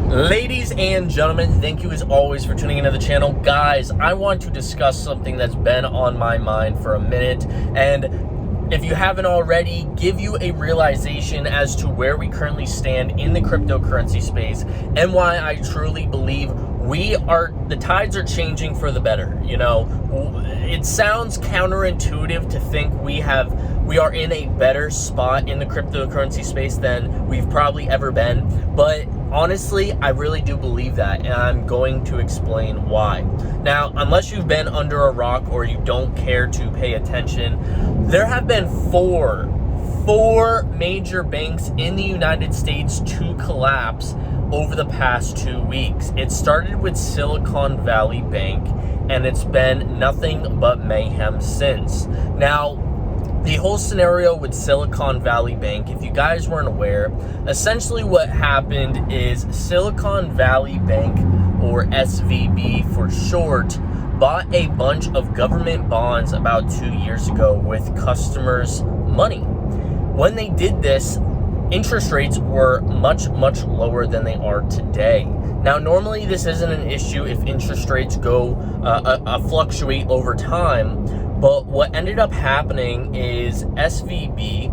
Ladies and gentlemen, thank you as always for tuning into the channel. Guys, I want to discuss something that's been on my mind for a minute, and if you haven't already, give you a realization as to where we currently stand in the cryptocurrency space and why I truly believe the tides are changing for the better. You know, it sounds counterintuitive to think we are in a better spot in the cryptocurrency space than we've probably ever been, but honestly, I really do believe that, and I'm going to explain why. Now, unless you've been under a rock or you don't care to pay attention, there have been four major banks in the United States to collapse over the past 2 weeks. It started with Silicon Valley Bank, and it's been nothing but mayhem since. Now, the whole scenario with Silicon Valley Bank, if you guys weren't aware, essentially what happened is Silicon Valley Bank, or SVB for short, bought a bunch of government bonds about 2 years ago with customers' money. When they did this, interest rates were much lower than they are today. Now, normally this isn't an issue if interest rates fluctuate over time, but what ended up happening is SVB,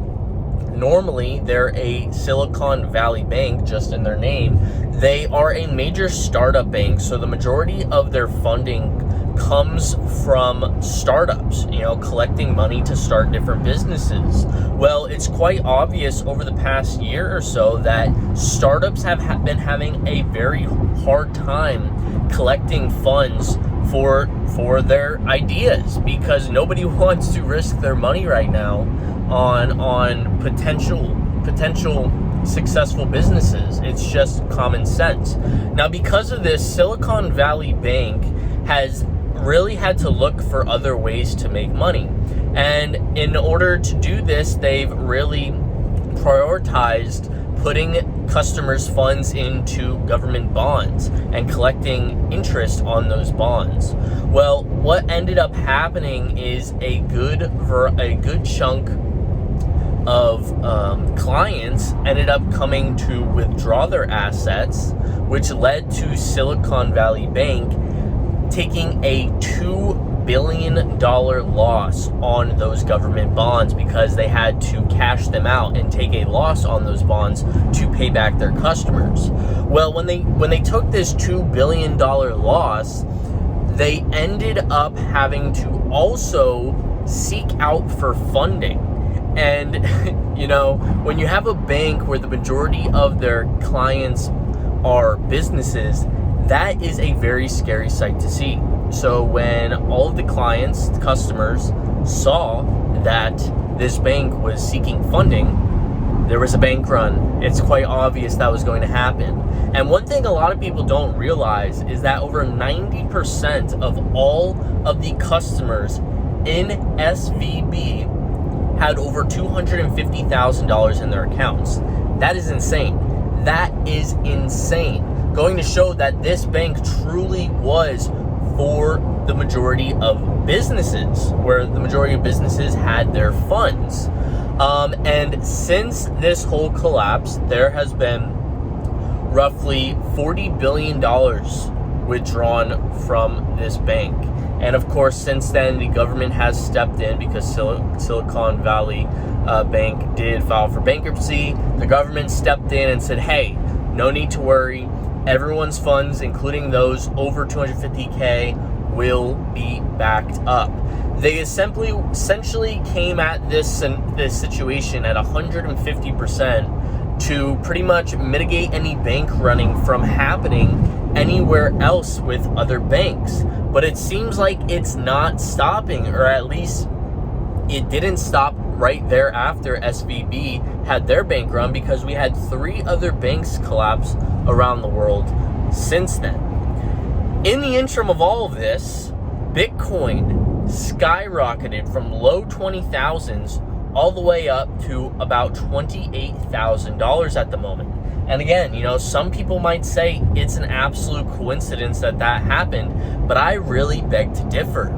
normally they're a Silicon Valley Bank, just in their name. They are a major startup bank, so the majority of their funding comes from startups, collecting money to start different businesses. Well, it's quite obvious over the past year or so that startups have been having a very hard time collecting funds for their ideas, because nobody wants to risk their money right now on potential successful businesses. It's just common sense. Now, because of this, Silicon Valley Bank has really had to look for other ways to make money. And in order to do this, they've really prioritized putting customers' funds into government bonds and collecting interest on those bonds. Well, what ended up happening is a good chunk of clients ended up coming to withdraw their assets, which led to Silicon Valley Bank taking a $2 billion loss on those government bonds, because they had to cash them out and take a loss on those bonds to pay back their customers. Well, when they took this $2 billion loss, they ended up having to also seek out for funding. And when you have a bank where the majority of their clients are businesses, that is a very scary sight to see. So when all of the customers saw that this bank was seeking funding, there was a bank run. It's quite obvious that was going to happen. And one thing a lot of people don't realize is that over 90% of all of the customers in SVB had over $250,000 in their accounts. That is insane. That is insane. Going to show that this bank truly was for the majority of businesses, where the majority of businesses had their funds. And since this whole collapse, there has been roughly $40 billion withdrawn from this bank. And of course, since then, the government has stepped in, because Silicon Valley Bank did file for bankruptcy. The government stepped in and said, hey, no need to worry. Everyone's funds, including those over 250K, will be backed up. They essentially came at this situation at 150% to pretty much mitigate any bank running from happening anywhere else with other banks. But it seems like it's not stopping, or at least it didn't stop right there after SVB had their bank run, because we had 3 other banks collapse around the world since then. In the interim of all of this, Bitcoin skyrocketed from low 20,000s all the way up to about $28,000 at the moment. And again, some people might say it's an absolute coincidence that happened, but I really beg to differ.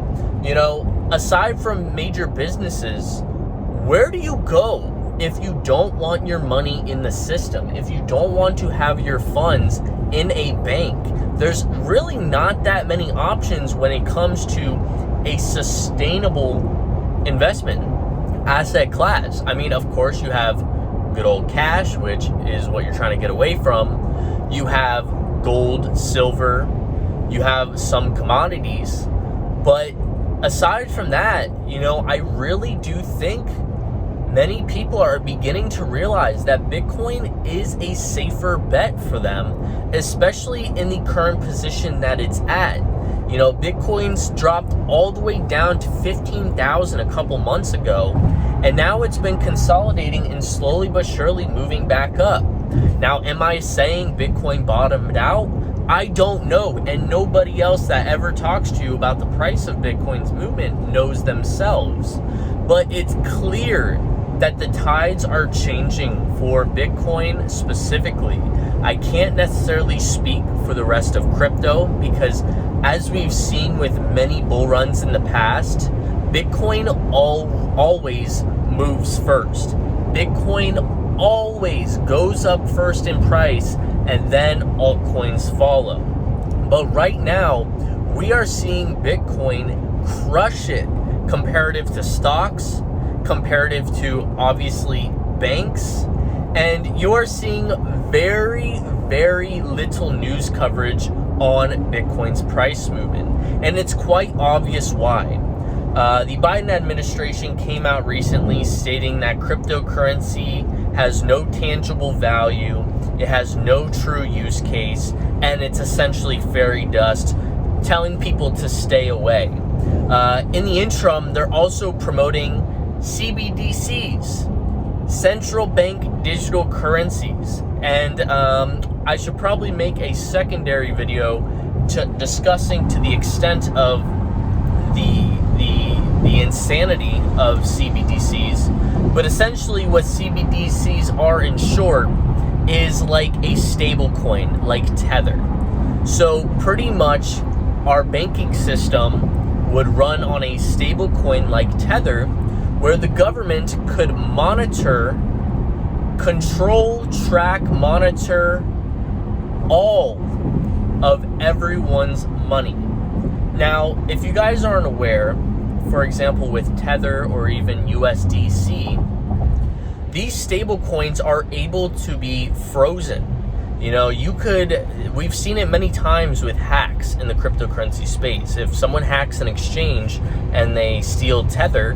Aside from major businesses, where do you go if you don't want your money in the system, if you don't want to have your funds in a bank. There's really not that many options when it comes to a sustainable investment asset class. I mean, of course, you have good old cash, which is what you're trying to get away from. You have gold, silver, you have some commodities. But aside from that, I really do think many people are beginning to realize that Bitcoin is a safer bet for them, especially in the current position that it's at. Bitcoin's dropped all the way down to 15,000 a couple months ago, and now it's been consolidating and slowly but surely moving back up. Now, am I saying Bitcoin bottomed out? I don't know, and nobody else that ever talks to you about the price of Bitcoin's movement knows themselves. But it's clear that the tides are changing for Bitcoin specifically. I can't necessarily speak for the rest of crypto because, as we've seen with many bull runs in the past, Bitcoin always moves first. Bitcoin always goes up first in price, and then altcoins follow. But right now, we are seeing Bitcoin crush it comparative to stocks, comparative to obviously banks, and you're seeing very, very little news coverage on Bitcoin's price movement. And it's quite obvious why. The Biden administration came out recently stating that cryptocurrency has no tangible value, it has no true use case, and it's essentially fairy dust, telling people to stay away. In the interim, they're also promoting CBDCs, central bank digital currencies, and I should probably make a secondary video discussing to the extent of the insanity of CBDCs. But essentially what CBDCs are in short is like a stable coin, like Tether. So pretty much our banking system would run on a stable coin like Tether, where the government could monitor, control, track, monitor all of everyone's money. Now, if you guys aren't aware, for example, with Tether or even USDC, these stable coins are able to be frozen. We've seen it many times with hacks in the cryptocurrency space. If someone hacks an exchange and they steal Tether,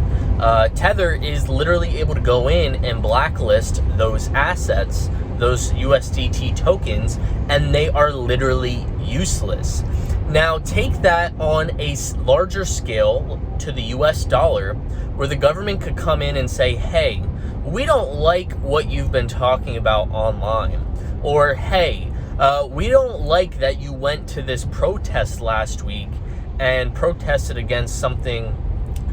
Tether is literally able to go in and blacklist those assets, those USDT tokens, and they are literally useless. Now, take that on a larger scale to the US dollar, where the government could come in and say, hey, we don't like what you've been talking about online. Or, hey, we don't like that you went to this protest last week and protested against something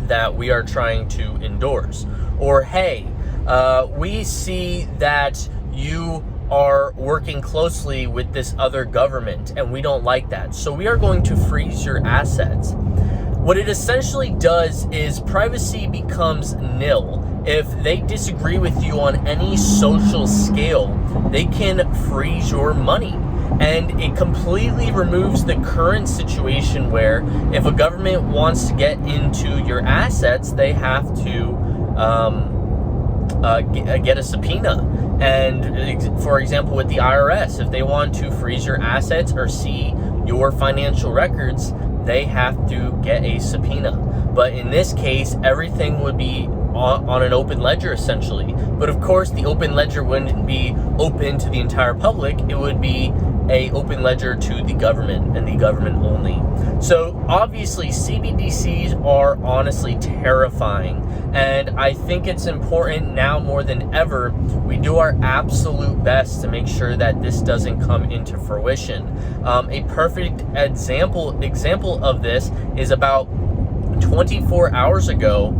that we are trying to endorse. Or, hey, we see that you are working closely with this other government and we don't like that, so we are going to freeze your assets. What it essentially does is privacy becomes nil. If they disagree with you on any social scale, they can freeze your money. And it completely removes the current situation where if a government wants to get into your assets, they have to get a subpoena. And for example, with the IRS, if they want to freeze your assets or see your financial records, they have to get a subpoena. But in this case, everything would be on an open ledger essentially. But of course, the open ledger wouldn't be open to the entire public. It would be a open ledger to the government and the government only. So obviously CBDCs are honestly terrifying, and I think it's important now more than ever we do our absolute best to make sure that this doesn't come into fruition. A perfect example of this is about 24 hours ago,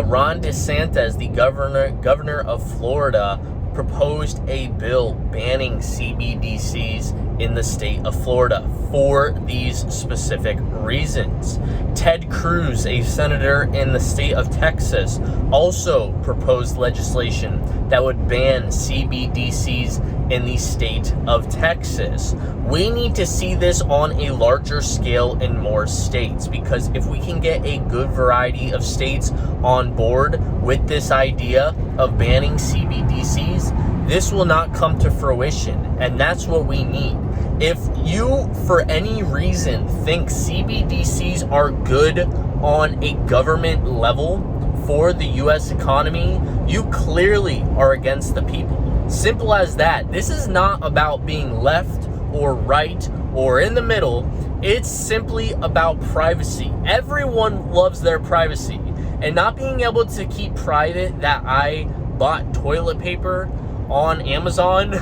Ron DeSantis, the governor of Florida, proposed a bill banning CBDCs in the state of Florida for these specific reasons. Ted Cruz, a senator in the state of Texas, also proposed legislation that would ban CBDCs in the state of Texas. We need to see this on a larger scale in more states, because if we can get a good variety of states on board with this idea of banning CBDCs, this will not come to fruition, and that's what we need. If you, for any reason, think CBDCs are good on a government level for the U.S. economy, you clearly are against the people. Simple as that. This is not about being left or right or in the middle. It's simply about privacy. Everyone loves their privacy. And not being able to keep private that I bought toilet paper on Amazon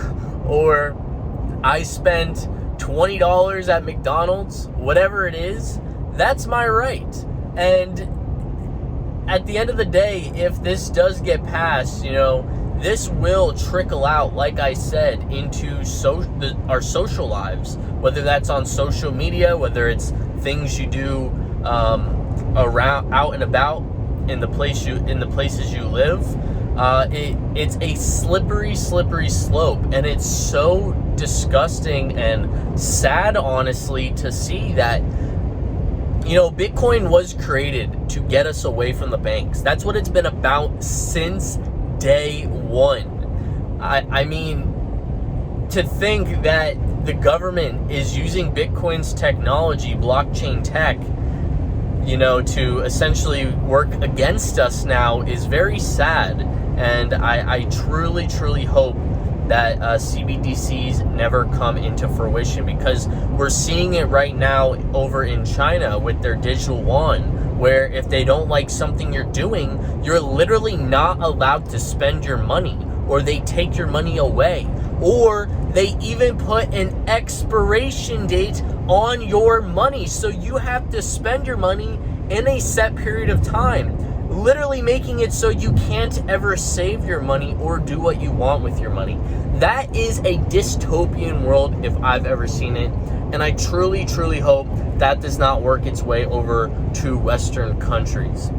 or I spent $20 at McDonald's, whatever it is, that's my right. And at the end of the day, if this does get passed, this will trickle out, like I said, into our social lives, whether that's on social media, whether it's things you do around, out and about in the places you live. It's a slippery slope, and it's so disgusting and sad, honestly, to see that. Bitcoin was created to get us away from the banks. That's what it's been about since day one. I mean, to think that the government is using Bitcoin's technology, blockchain tech, to essentially work against us now is very sad. And I truly hope that CBDCs never come into fruition, because we're seeing it right now over in China with their digital yuan, where if they don't like something you're doing, you're literally not allowed to spend your money, or they take your money away, or they even put an expiration date on your money, so you have to spend your money in a set period of time, literally making it so you can't ever save your money or do what you want with your money. That is a dystopian world if I've ever seen it, and I truly hope that does not work its way over to Western countries.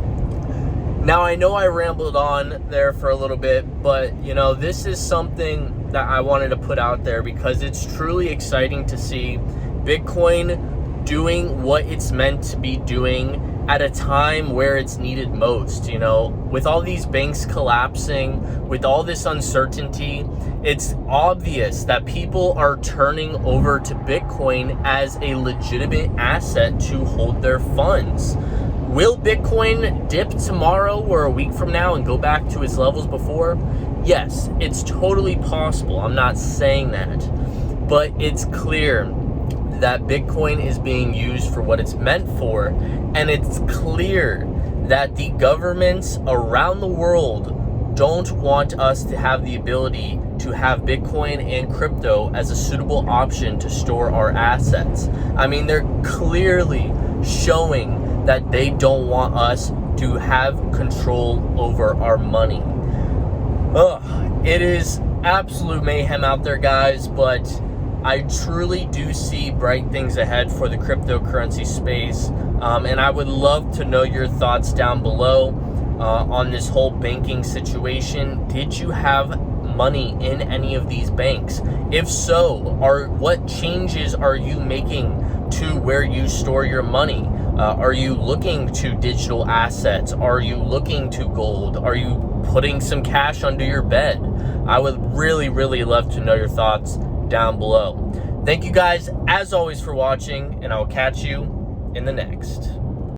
Now, I know I rambled on there for a little bit, but this is something that I wanted to put out there because it's truly exciting to see Bitcoin doing what it's meant to be doing at a time where it's needed most. With all these banks collapsing, with all this uncertainty, it's obvious that people are turning over to Bitcoin as a legitimate asset to hold their funds. Will Bitcoin dip tomorrow or a week from now and go back to its levels before? Yes, it's totally possible. I'm not saying that. But it's clear that Bitcoin is being used for what it's meant for, and it's clear that the governments around the world don't want us to have the ability to have Bitcoin and crypto as a suitable option to store our assets. I mean, they're clearly showing that they don't want us to have control over our money. It is absolute mayhem out there, guys, but I truly do see bright things ahead for the cryptocurrency space, and I would love to know your thoughts down below on this whole banking situation. Did you have money in any of these banks? If so, what changes are you making to where you store your money? Are you looking to digital assets? Are you looking to gold? Are you putting some cash under your bed? I would really love to know your thoughts down below. Thank you guys, as always, for watching, and I will catch you in the next.